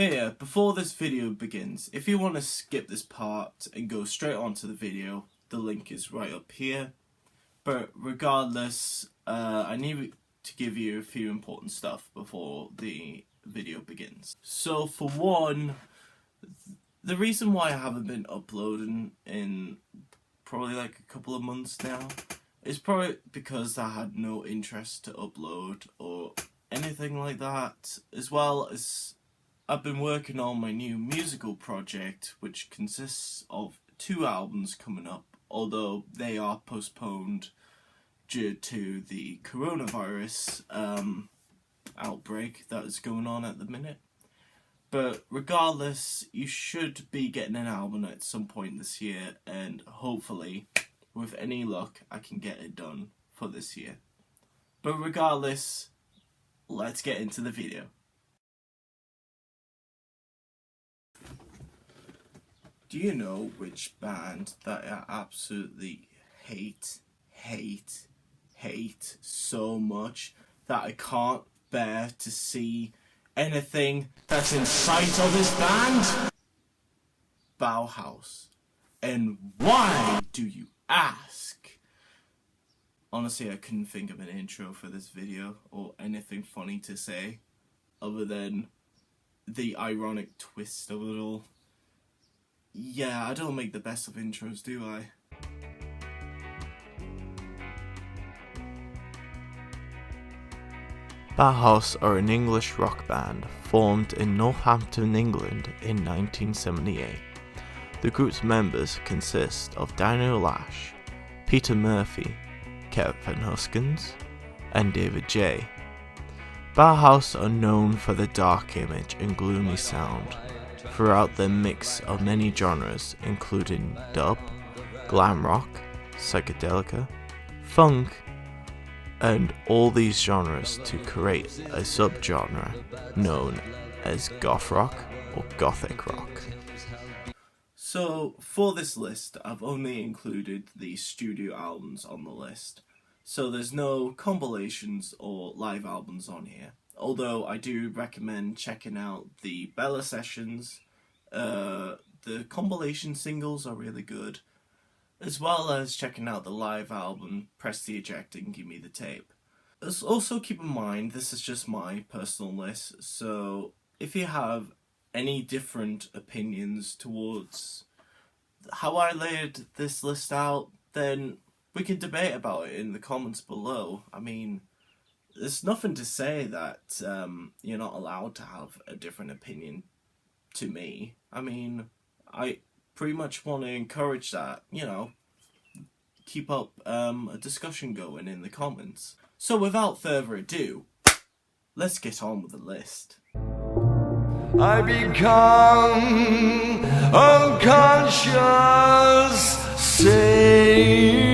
Hey, before this video begins, if you want to skip this part and go straight onto the video, the link is right up here. But regardless, I need to give you a few important stuff before the video begins. So for one, the reason why I haven't been uploading in probably like a couple of months now is probably because I had no interest to upload or anything like that, as well as I've been working on my new musical project, which consists of 2 albums coming up, although they are postponed due to the coronavirus outbreak that is going on at the minute. But regardless, you should be getting an album at some point this year, and hopefully, with any luck, I can get it done for this year. But regardless, let's get into the video. Do you know which band that I absolutely hate so much that I can't bear to see anything that's in sight of this band? Bauhaus. And why, do you ask? Honestly, I couldn't think of an intro for this video or anything funny to say other than the ironic twist of it all. Yeah, I don't make the best of intros, do I? Bauhaus are an English rock band formed in Northampton, England in 1978. The group's members consist of Daniel Lash, Peter Murphy, Kevin Huskins, and David J. Bauhaus are known for their dark image and gloomy sound throughout their mix of many genres including dub, glam rock, psychedelica, funk, and all these genres to create a subgenre known as goth rock or gothic rock. So for this list, I've only included the studio albums on the list, so there's no compilations or live albums on here. Although I do recommend checking out the Bella sessions. The compilation singles are really good, as well as checking out the live album Press the Eject and Give Me the Tape. Also keep in mind, this is just my personal list, so if you have any different opinions towards how I laid this list out, then we can debate about it in the comments below. I mean, there's nothing to say that you're not allowed to have a different opinion to me. I mean, I pretty much want to encourage that, keep up a discussion going in the comments. So without further ado, let's get on with the list. I become unconscious, say.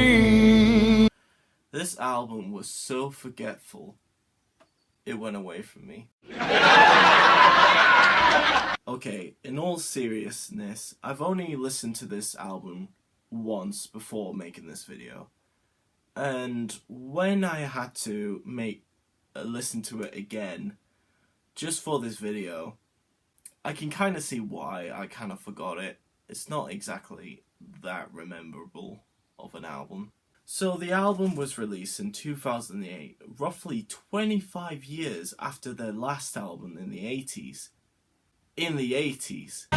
This album was so forgetful, it went away from me. Okay, in all seriousness, I've only listened to this album once before making this video. And when I had to listen to it again, just for this video, I can kind of see why I kind of forgot it. It's not exactly that rememberable of an album. So the album was released in 2008, roughly 25 years after their last album in the 80s. In the 80s.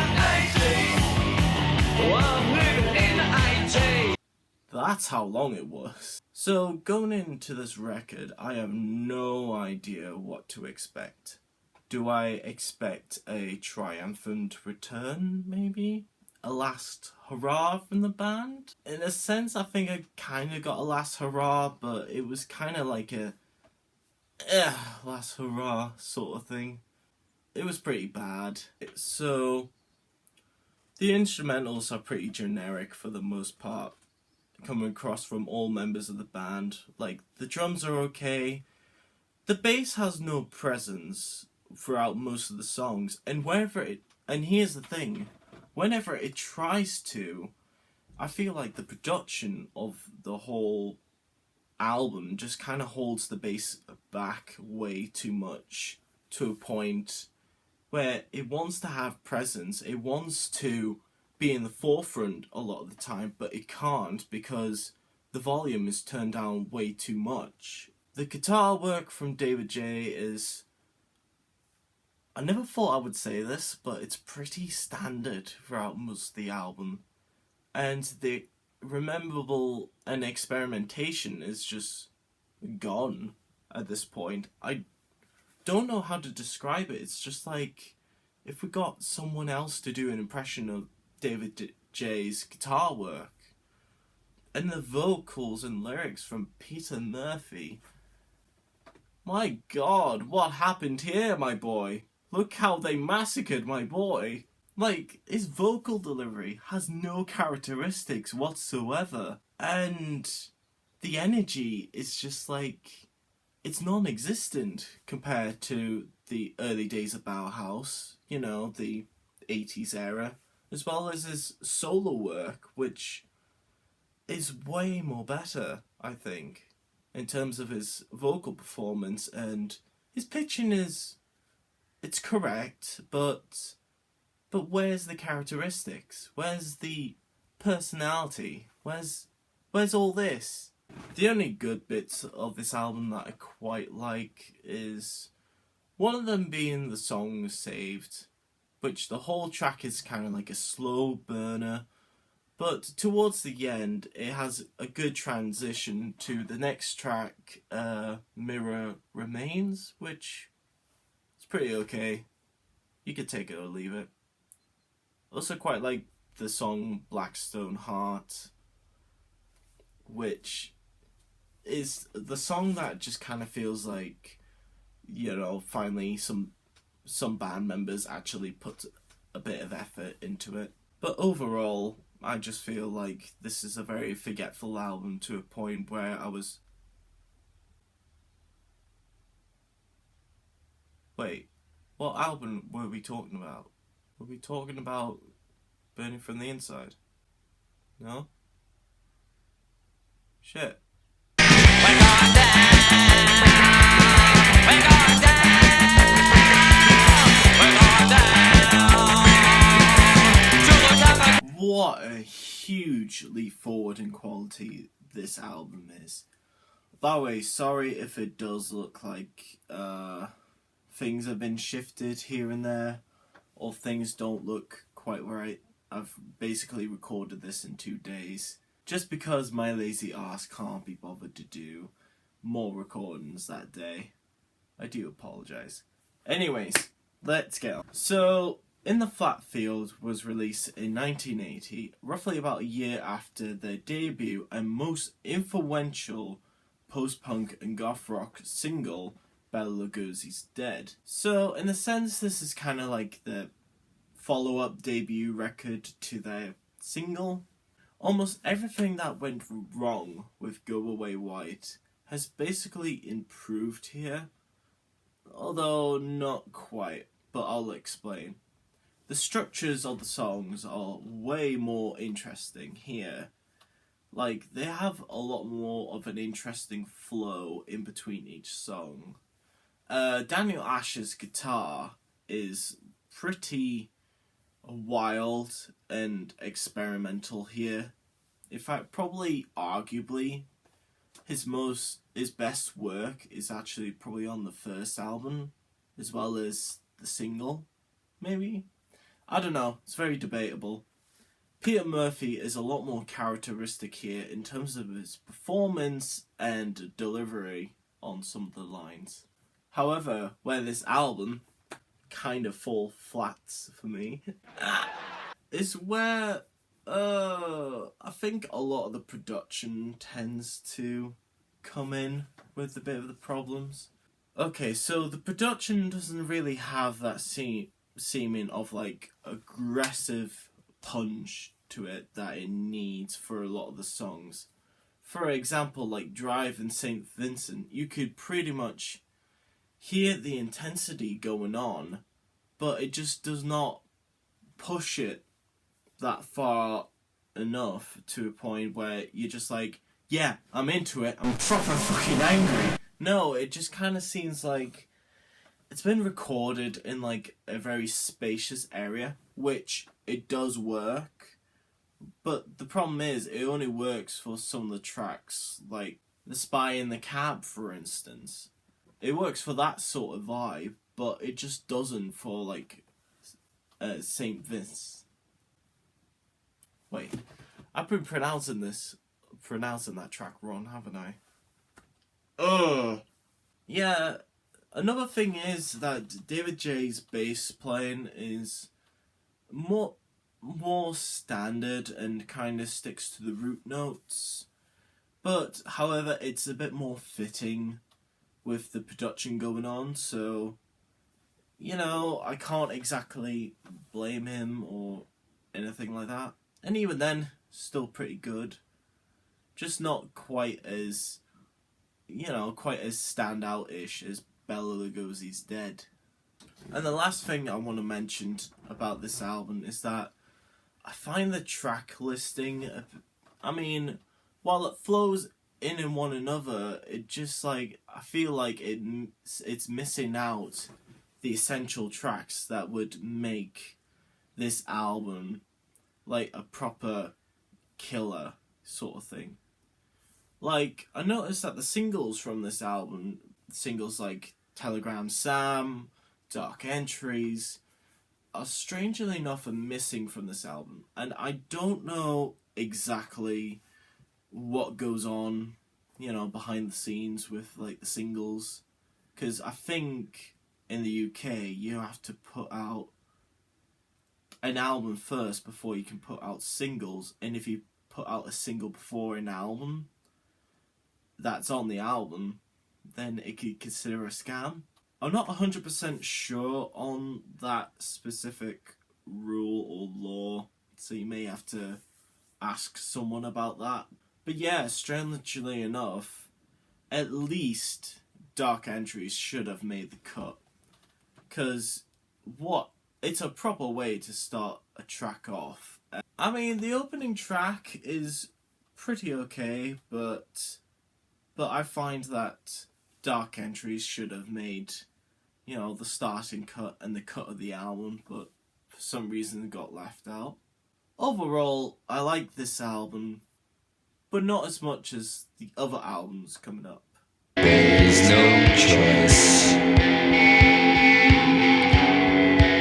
That's how long it was. So going into this record, I have no idea what to expect. Do I expect a triumphant return, maybe? A last hurrah from the band? In a sense, I think I kind of got a last hurrah, but it was kind of like a last hurrah sort of thing. It was pretty bad. So the instrumentals are pretty generic for the most part, coming across from all members of the band. Like, the drums are okay. The bass has no presence throughout most of the songs, and here's the thing, whenever it tries to, I feel like the production of the whole album just kind of holds the bass back way too much, to a point where it wants to have presence, it wants to be in the forefront a lot of the time, but it can't because the volume is turned down way too much. The guitar work from David J is... I never thought I would say this, but it's pretty standard throughout most of the album. And the rememberable and experimentation is just gone at this point. I don't know how to describe it. It's just like if we got someone else to do an impression of David J's guitar work. And the vocals and lyrics from Peter Murphy. My God, what happened here, my boy? Look how they massacred my boy. Like, his vocal delivery has no characteristics whatsoever. And the energy is just like, it's non-existent compared to the early days of Bauhaus, you know, the 80s era, as well as his solo work, which is way more better, I think, in terms of his vocal performance. And his pitching is, it's correct, but where's the characteristics? Where's the personality? Where's all this? The only good bits of this album that I quite like is one of them being the song Saved, which the whole track is kind of like a slow burner, but towards the end it has a good transition to the next track, Mirror Remains, which is pretty okay. You could take it or leave it. Also quite like the song Blackstone Heart, which is the song that just kind of feels like, you know, finally some band members actually put a bit of effort into it. But overall, I just feel like this is a very forgetful album to a point where I was... Wait, what album were we talking about? Were we talking about Burning from the Inside? No? Shit. What a huge leap forward in quality this album is. By the way, sorry if it does look like things have been shifted here and there, or things don't look quite right. I've basically recorded this in 2 days, just because my lazy ass can't be bothered to do more recordings that day. I do apologise. Anyways, let's get on. So, In the Flat Field was released in 1980, roughly about a year after their debut and most influential post-punk and goth rock single, Bela Lugosi's Dead. So, in a sense, this is kind of like the follow-up debut record to their single. Almost everything that went wrong with Go Away White has basically improved here, although not quite, but I'll explain. The structures of the songs are way more interesting here. Like, they have a lot more of an interesting flow in between each song. Daniel Ash's guitar is pretty wild and experimental here. In fact, probably arguably his best work is actually probably on the first album, as well as the single, maybe? I don't know, it's very debatable. Peter Murphy is a lot more characteristic here in terms of his performance and delivery on some of the lines. However, where this album kind of fall flats for me is where I think a lot of the production tends to come in with a bit of the problems. Okay, so the production doesn't really have that seeming of like aggressive punch to it that it needs for a lot of the songs. For example, like Drive and St. Vincent, you could pretty much hear the intensity going on, but it just does not push it that far enough to a point where you're just like, yeah, I'm into it, I'm proper fucking angry. No, it just kind of seems like it's been recorded in like a very spacious area, which it does work, but the problem is it only works for some of the tracks, like The Spy in the Cab, for instance. It works for that sort of vibe, but it just doesn't for like St. Vince. Wait, I've been pronouncing that track wrong, haven't I? Ugh. Yeah, another thing is that David J's bass playing is more standard and kind of sticks to the root notes. But, however, it's a bit more fitting with the production going on, so, you know, I can't exactly blame him or anything like that. And even then, still pretty good. Just not quite as, quite as standout-ish as Bela Lugosi's Dead. And the last thing I want to mention about this album is that I find the track listing, while it flows in one another, it just I feel like it's missing out the essential tracks that would make this album like a proper killer sort of thing. Like, I noticed that the singles from this album, singles like Telegram Sam, Dark Entries, are strangely enough missing from this album. And I don't know exactly what goes on, behind the scenes with like the singles. Because I think in the UK you have to put out an album first before you can put out singles. And if you put out a single before an album that's on the album, then it could consider a scam. I'm not 100% sure on that specific rule or law, so you may have to ask someone about that. But yeah, strangely enough, at least Dark Entries should have made the cut. Because it's a proper way to start a track off. The opening track is pretty okay, but I find that Dark Entries should have made, the starting cut and the cut of the album, but for some reason it got left out. Overall, I like this album, but not as much as the other albums coming up. There is no choice.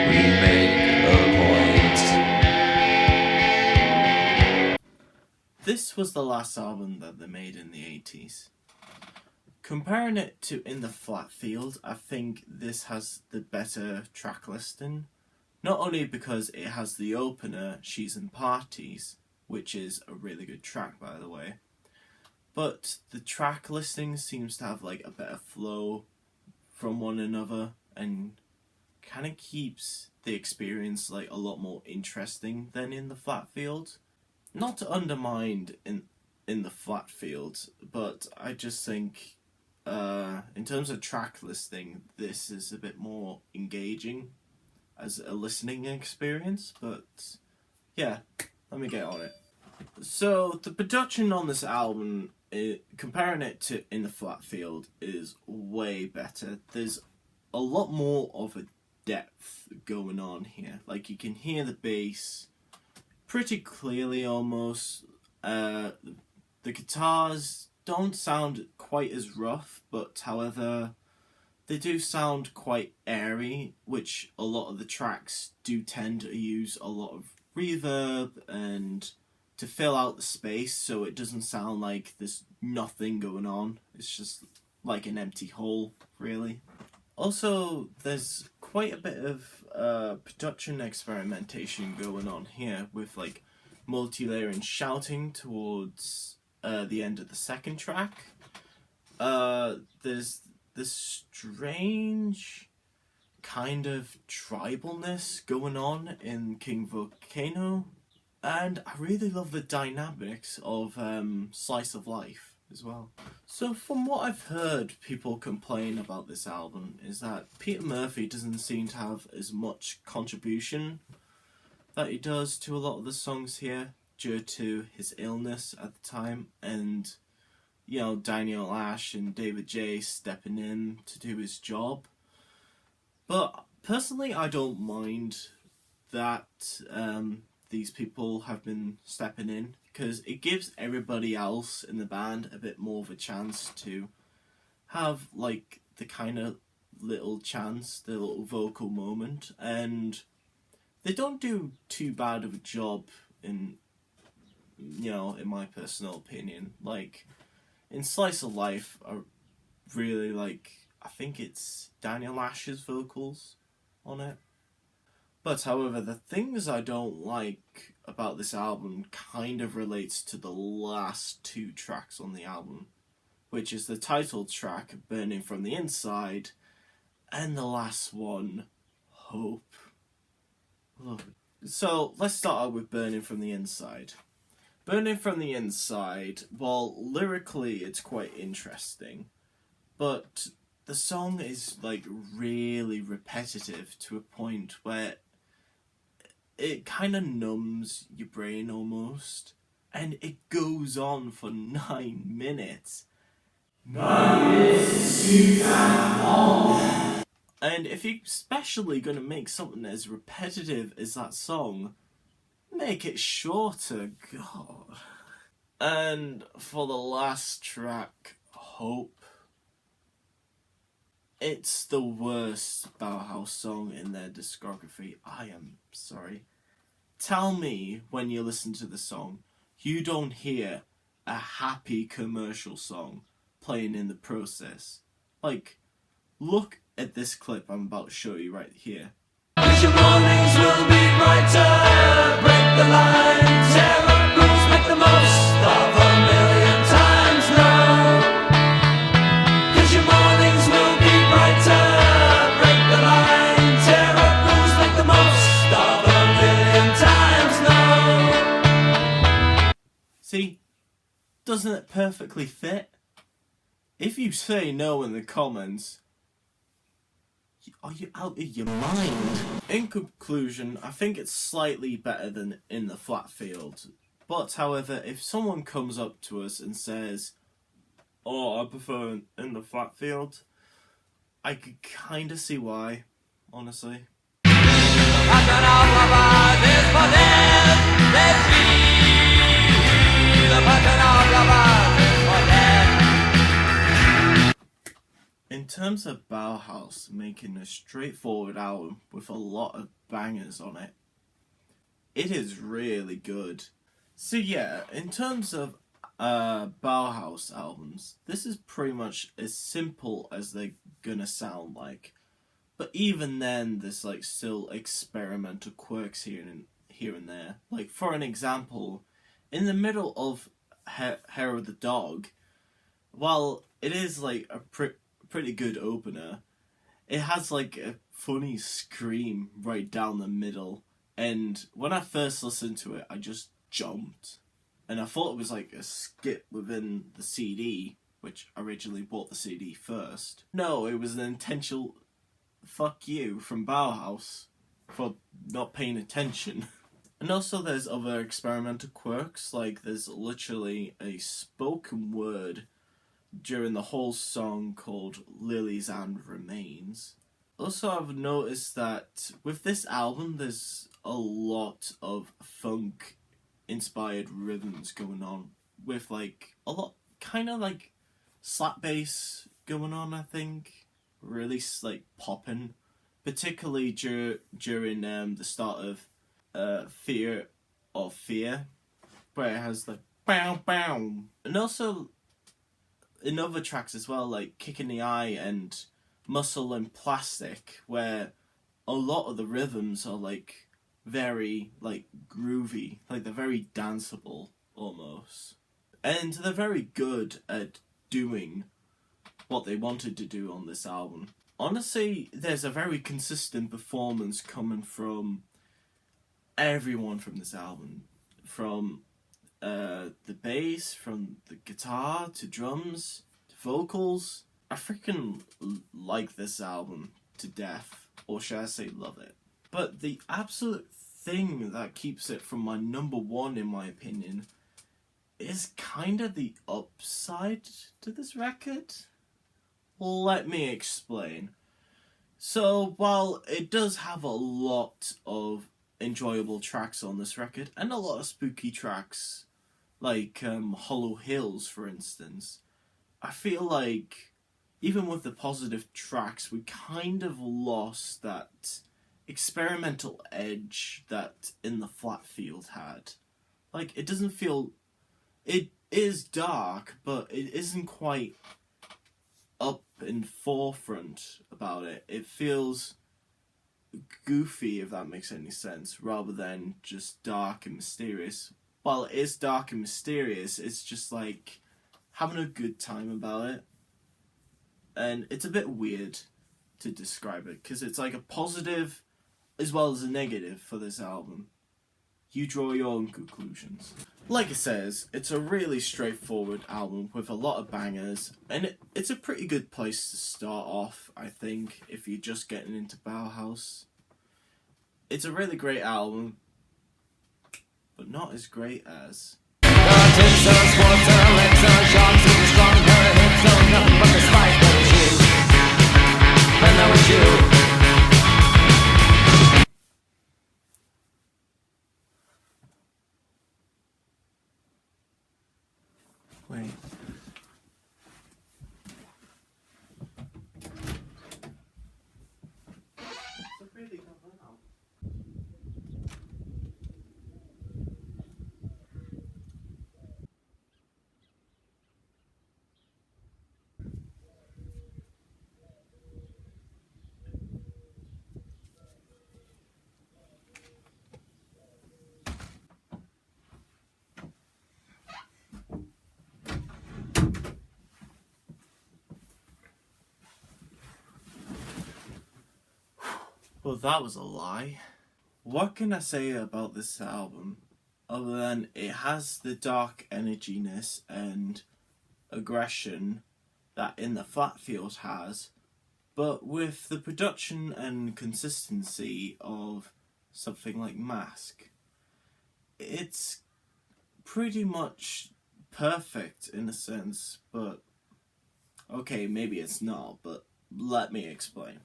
We make a point. This was the last album that they made in the 80s. Comparing it to In the Flat Field, I think this has the better track listing. Not only because it has the opener, She's in Parties, which is a really good track by the way, but the track listing seems to have like a better flow from one another and kind of keeps the experience like a lot more interesting than In the Flat Field. Not to undermine in the Flat Field, but I just think in terms of track listing, this is a bit more engaging as a listening experience, but yeah, let me get on it. So the production on this album, comparing it to In the Flat Field, is way better. There's a lot more of a depth going on here. Like, you can hear the bass pretty clearly almost. The guitars don't sound quite as rough, but however, they do sound quite airy, which a lot of the tracks do tend to use a lot of reverb and to fill out the space so it doesn't sound like there's nothing going on. It's just like an empty hole, really. Also, there's quite a bit of production experimentation going on here with like multi-layering shouting towards the end of the second track. There's this strange kind of tribalness going on in King Volcano, and I really love the dynamics of Slice of Life as well. So from what I've heard people complain about this album is that Peter Murphy doesn't seem to have as much contribution that he does to a lot of the songs here due to his illness at the time, and Daniel Ash and David J stepping in to do his job. But personally, I don't mind that these people have been stepping in, because it gives everybody else in the band a bit more of a chance to have like the kind of little chance, the little vocal moment, and they don't do too bad of a job in my personal opinion. Like in Slice of Life, I really like, I think it's Daniel Ash's vocals on it. But however, the things I don't like about this album kind of relates to the last two tracks on the album, which is the title track, Burning from the Inside, and the last one, Hope. So let's start out with Burning from the Inside. Burning from the Inside, well, lyrically it's quite interesting, but the song is like really repetitive to a point where it kind of numbs your brain almost, and it goes on for 9 minutes. 9 minutes too damn long. And if you're especially going to make something as repetitive as that song, make it shorter, God. And for the last track, Hope, it's the worst Bauhaus song in their discography. I am sorry. Tell me when you listen to the song, you don't hear a happy commercial song playing in the process. Like, look at this clip I'm about to show you right here. Your mornings will be brighter. Break the line, tear up rules, make the most of a million times now. 'Cause your mornings will be brighter. Break the line, tear up rules, make the most of a million times now. See, doesn't it perfectly fit? If you say no in the comments, are you out of your mind? In conclusion, I think it's slightly better than In the Flat Field. But however, if someone comes up to us and says, "Oh, I prefer In the Flat Field," I could kind of see why, honestly. In terms of Bauhaus making a straightforward album with a lot of bangers on it, it is really good. So yeah, in terms of Bauhaus albums, this is pretty much as simple as they're gonna sound like. But even then, there's like still experimental quirks here and there. Like for an example, in the middle of Hair of the Dog, while it is like a pretty good opener, it has like a funny scream right down the middle, and when I first listened to it, I just jumped, and I thought it was like a skip within the CD, which I originally bought the CD first. No, it was an intentional fuck you from Bauhaus for not paying attention. And also there's other experimental quirks, like there's literally a spoken word during the whole song called Lilies and Remains. Also, I've noticed that with this album there's a lot of funk inspired rhythms going on, with like a lot kind of like slap bass going on, I think, really like popping, particularly during the start of Fear of Fear, where it has like bow bow, and also in other tracks as well, like Kick in the Eye and Muscle and Plastic, where a lot of the rhythms are like very like groovy, like they're very danceable almost, and they're very good at doing what they wanted to do on this album. Honestly, there's a very consistent performance coming from everyone from this album, from the bass, from the guitar to drums to vocals. I freaking like this album to death, or should I say love it. But the absolute thing that keeps it from my number one, in my opinion, is kind of the upside to this record. Let me explain. So while it does have a lot of enjoyable tracks on this record, and a lot of spooky tracks, like Hollow Hills for instance, I feel like even with the positive tracks, we kind of lost that experimental edge that In the Flat Field had. Like, it doesn't feel... It is dark, but it isn't quite up in forefront about it. It feels goofy, if that makes any sense, rather than just dark and mysterious. While it is dark and mysterious, it's just like having a good time about it. And it's a bit weird to describe it, because it's like a positive as well as a negative for this album. You draw your own conclusions. Like it says, it's a really straightforward album with a lot of bangers, and it's a pretty good place to start off, I think, if you're just getting into Bauhaus. It's a really great album, but not as great as... Wait. Well, that was a lie. What can I say about this album other than it has the dark energiness and aggression that In the Flat Field has, but with the production and consistency of something like Mask. It's pretty much perfect in a sense, but okay, maybe it's not, but let me explain.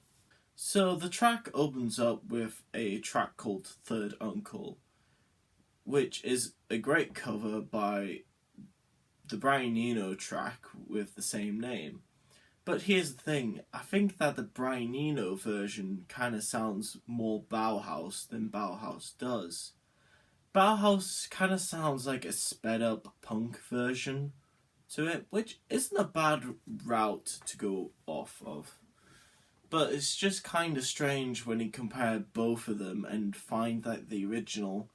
So the track opens up with a track called Third Uncle, which is a great cover by the Brian Eno track with the same name. But here's the thing, I think that the Brian Eno version kind of sounds more Bauhaus than Bauhaus does. Bauhaus kind of sounds like a sped up punk version to it, which isn't a bad route to go off of. But it's just kind of strange when you compare both of them and find that the original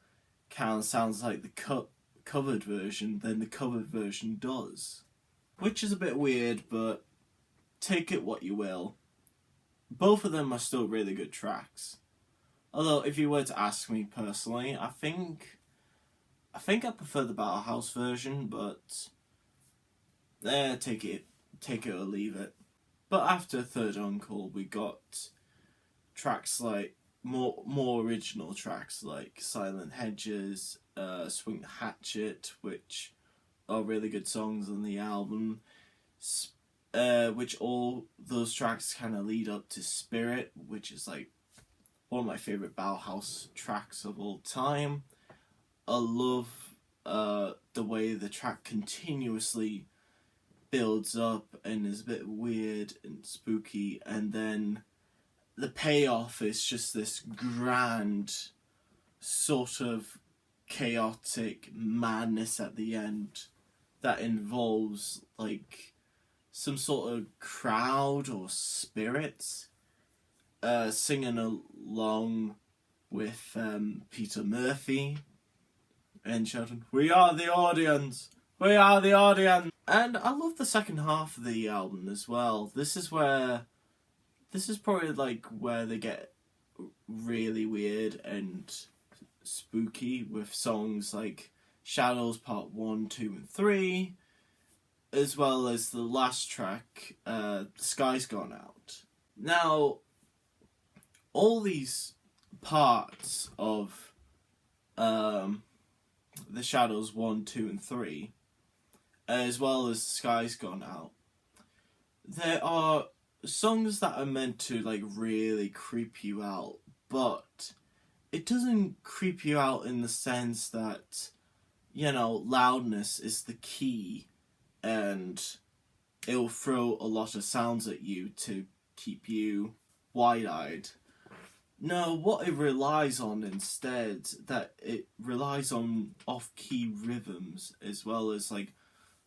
kind of sounds like the covered version than the covered version does. Which is a bit weird, but take it what you will. Both of them are still really good tracks. Although, if you were to ask me personally, I think I prefer the Bauhaus version, but take it or leave it. But after Third Uncle, we got tracks like more original tracks like Silent Hedges, Swing the Hatchet, which are really good songs on the album. Which all those tracks kind of lead up to Spirit, which is like one of my favorite Bauhaus tracks of all time. I love the way the track continuously builds up and is a bit weird and spooky, and then the payoff is just this grand sort of chaotic madness at the end that involves like some sort of crowd or spirits singing along with Peter Murphy and shouting, "We are the audience! We are the audience!" And I love the second half of the album as well. This is probably like where they get really weird and spooky with songs like Shadows Part 1, 2 and 3, as well as the last track, The Sky's Gone Out. Now, all these parts of the Shadows 1, 2 and 3, as well as The Sky's Gone Out, they are songs that are meant to like really creep you out, but it doesn't creep you out in the sense that, you know, loudness is the key and it'll throw a lot of sounds at you to keep you wide-eyed. No, what it relies on instead, that it relies on off-key rhythms as well as like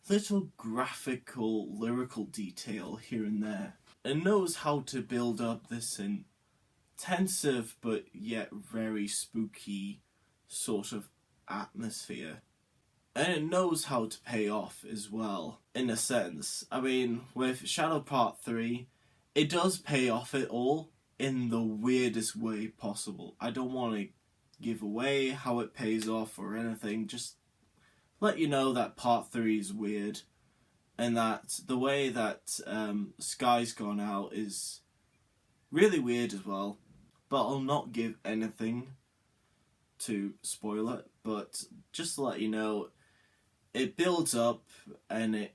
little graphical, lyrical detail here and there. It knows how to build up this intensive but yet very spooky sort of atmosphere. And it knows how to pay off as well, in a sense. I mean, with Shadow Part 3, it does pay off it all in the weirdest way possible. I don't want to give away how it pays off or anything, just let you know that Part 3 is weird, and that the way that Sky's Gone Out is really weird as well. But I'll not give anything to spoil it, but just to let you know, it builds up and it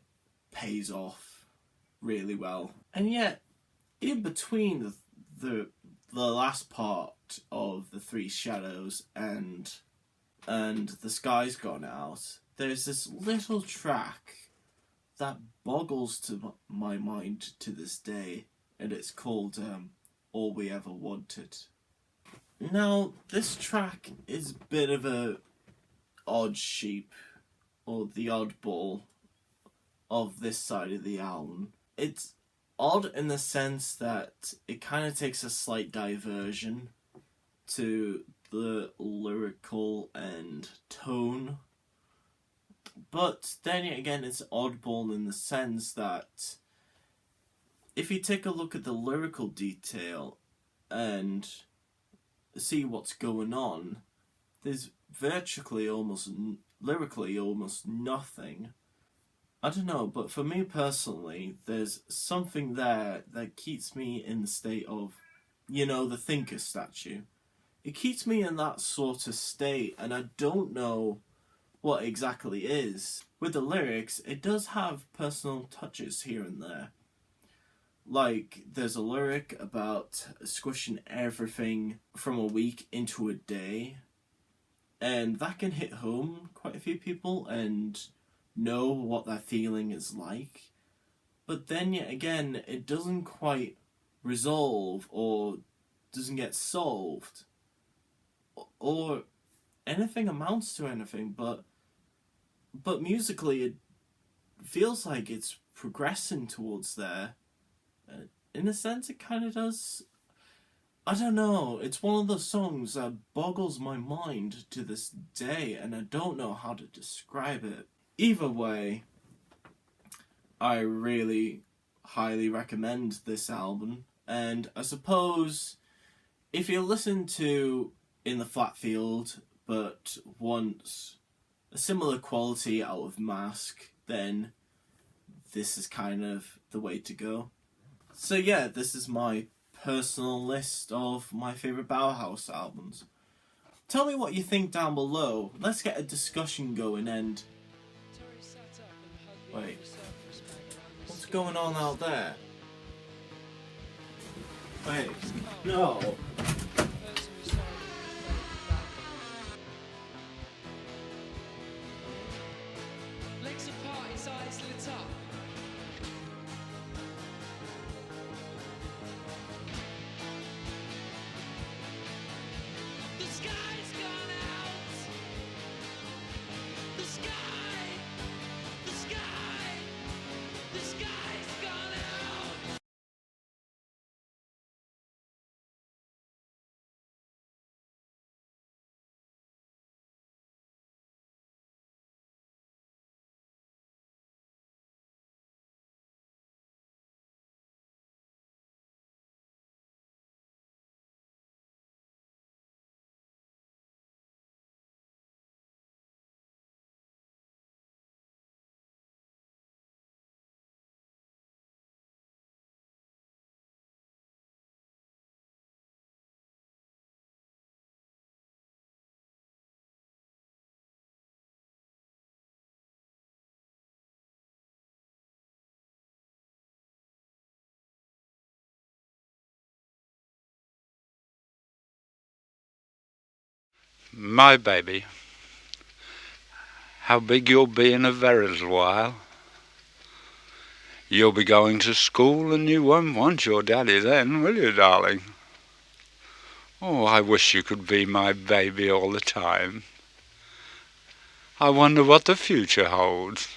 pays off really well. And yet, in between the last part of the Three Shadows and The Sky's Gone Out, there's this little track that boggles to my mind to this day, and it's called All We Ever Wanted. Now, this track is a bit of a odd sheep, or the oddball of this side of the album. It's odd in the sense that it kind of takes a slight diversion to the lyrical and tone, but then again it's oddball in the sense that if you take a look at the lyrical detail and see what's going on, there's virtually lyrically almost nothing. I don't know, but for me personally, there's something there that keeps me in the state of, you know, the thinker statue. It keeps me in that sort of state, and I don't know what exactly is. With the lyrics, it does have personal touches here and there. Like, there's a lyric about squishing everything from a week into a day, and that can hit home quite a few people and know what that feeling is like. But then yet again, it doesn't quite resolve or doesn't get solved or anything amounts to anything, but musically it feels like it's progressing towards there. In a sense, it kind of does. I don't know, it's one of those songs that boggles my mind to this day, and I don't know how to describe it. Either way, I really highly recommend this album, and I suppose if you listen to In the Flat Field but want a similar quality out of Mask, then this is kind of the way to go. So yeah, this is my personal list of my favourite Bauhaus albums. Tell me what you think down below. Let's get a discussion going, and wait, what's going on out there? Wait, no. My baby, how big you'll be in a very little while. You'll be going to school and you won't want your daddy then, will you, darling? Oh, I wish you could be my baby all the time. I wonder what the future holds.